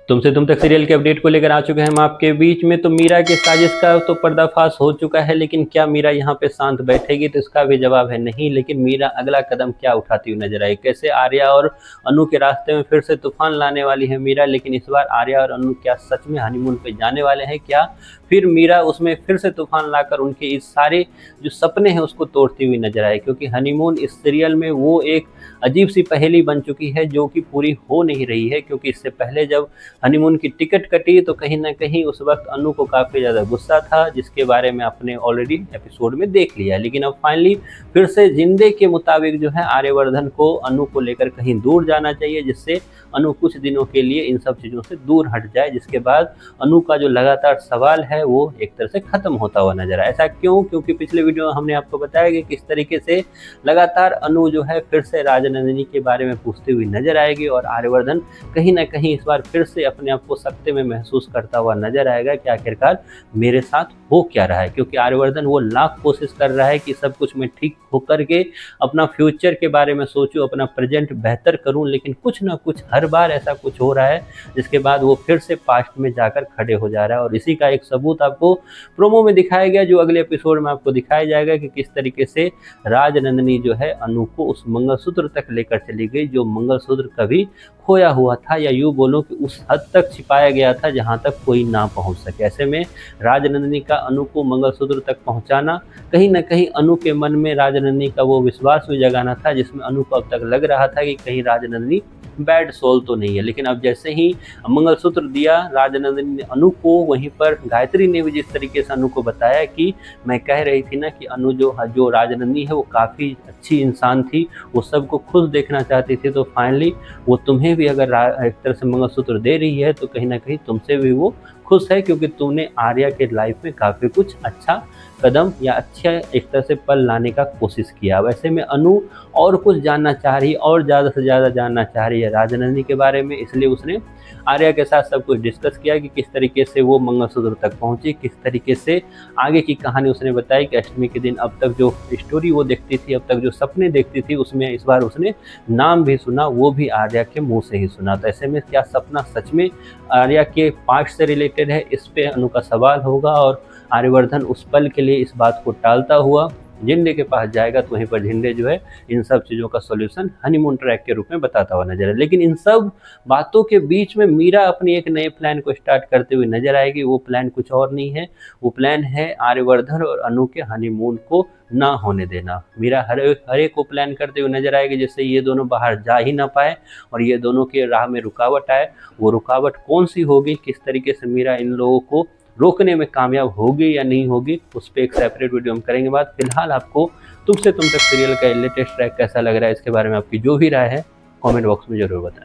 तुमसे तुम तक सीरियल के अपडेट को लेकर आ चुके हैं हम आपके बीच में। तो मीरा की साजिश का तो पर्दाफाश हो चुका है, लेकिन क्या मीरा यहाँ पे शांत बैठेगी? तो इसका भी जवाब है नहीं। लेकिन मीरा अगला कदम क्या उठाती हुई नजर आई? कैसे आर्या और अनु के रास्ते में फिर से तूफान लाने वाली है मीरा? लेकिन इस बार आर्या और अनु क्या सच में हनीमून पे जाने वाले हैं? क्या फिर मीरा उसमें फिर से तूफान लाकर उनके इस सारे जो सपने हैं उसको तोड़ती हुई नजर आए? क्योंकि हनीमून इस सीरियल में वो एक अजीब सी पहेली बन चुकी है जो कि पूरी हो नहीं रही है। क्योंकि इससे पहले जब हनीमून की टिकट कटी तो कहीं न कहीं उस वक़्त अनु को काफ़ी ज़्यादा गुस्सा था, जिसके बारे में आपने ऑलरेडी एपिसोड में देख लिया है। लेकिन अब फाइनली फिर से जिंदे के मुताबिक जो है आर्यवर्धन को अनु को लेकर कहीं दूर जाना चाहिए, जिससे अनु कुछ दिनों के लिए इन सब चीज़ों से दूर हट जाए, जिसके बाद अनु का जो लगातार सवाल है वो एक तरह से खत्म होता हुआ नजर आए। ऐसा क्यों? क्योंकि पिछले वीडियो में हमने आपको बताया कि किस तरीके से लगातार अनु जो है फिर से राजनंदिनी के बारे में पूछती हुई नजर आएगी और आर्यवर्धन कहीं ना कहीं इस बार फिर से अपने आप को सकते में महसूस करता हुआ नजर आएगा कि आखिरकार मेरे साथ हो क्या रहा है। क्योंकि आर्यवर्धन वो लाख कोशिश कर रहा है कि सब कुछ मैं ठीक होकर के अपना फ्यूचर के बारे में सोचूं, अपना प्रेजेंट बेहतर करूं, लेकिन कुछ ना कुछ हर बार ऐसा कुछ हो रहा है जिसके बाद वो फिर से पास्ट में जाकर खड़े हो जा रहा है। और इसी का एक सबूत आपको प्रोमो में दिखाया गया, जो अगले एपिसोड में आपको दिखाया जाएगा कि किस तरीके से राजनंदिनी जो है अनु को उस मंगलसूत्र तक लेकर चली गई, जो मंगलसूत्र कभी खोया हुआ था, या यूँ बोलो कि उस हद तक छिपाया गया था जहाँ तक कोई ना पहुँच सके। ऐसे में राजनंदिनी का अनु को मंगलसूत्र तक पहुँचाना कहीं न कहीं अनु के मन में राजनंदिनी का वो विश्वास भी जगाना था, जिसमें अनु को अब तक लग रहा था कि कहीं राजनंदिनी बैड सोल तो नहीं है। लेकिन अब जैसे ही मंगलसूत्र दिया राजनंदिनी ने अनु को, वहीं पर गायत्री ने भी जिस तरीके से अनु को बताया कि मैं कह रही थी ना कि अनु जो राजनंदिनी है वो काफ़ी अच्छी इंसान थी, वो सबको खुश देखना चाहती थी, तो फाइनली वो तुम्हें भी अगर एक तरह से मंगलसूत्र दे रही है तो कहीं ना कहीं तुमसे भी वो खुश है, क्योंकि तुमने आर्या के लाइफ में काफ़ी कुछ अच्छा कदम या अच्छा एक तरह से पल लाने का कोशिश किया। वैसे में अनु और कुछ जानना चाह रही है और ज़्यादा से ज़्यादा जानना चाह रही है राजनंदिनी के बारे में, इसलिए उसने आर्या के साथ सब कुछ डिस्कस किया कि किस तरीके से वो मंगलसूत्र तक पहुंची, किस तरीके से आगे की कहानी उसने बताई कि अष्टमी के दिन अब तक जो स्टोरी वो देखती थी, अब तक जो सपने देखती थी, उसमें इस बार उसने नाम भी सुना, वो भी आर्या के मुंह से ही सुना। तो ऐसे में क्या सपना सच में आर्या के पास्ट से रिलेटेड है, इस पे अनु का सवाल होगा और आर्यवर्धन उस पल के लिए इस बात को टालता हुआ झिंडे के पास जाएगा, तो वहीं पर झिंडे जो है इन सब चीज़ों का सॉल्यूशन हनीमून ट्रैक के रूप में बताता हुआ नजर है। लेकिन इन सब बातों के बीच में मीरा अपनी एक नए प्लान को स्टार्ट करते हुए नजर आएगी। वो प्लान कुछ और नहीं है, वो प्लान है आर्यवर्धन और अनु के हनीमून को ना होने देना। मीरा हर एक को प्लान करते हुए नजर आएगी, जिससे ये दोनों बाहर जा ही ना पाए और ये दोनों के राह में रुकावट आए। वो रुकावट कौन सी होगी, किस तरीके से मीरा इन लोगों को रोकने में कामयाब होगी या नहीं होगी, उस पर एक सेपरेट वीडियो हम करेंगे बात। फिलहाल आपको तुमसे तुम तक सीरियल का लेटेस्ट ट्रैक कैसा लग रहा है, इसके बारे में आपकी जो भी राय है कमेंट बॉक्स में ज़रूर बताएं।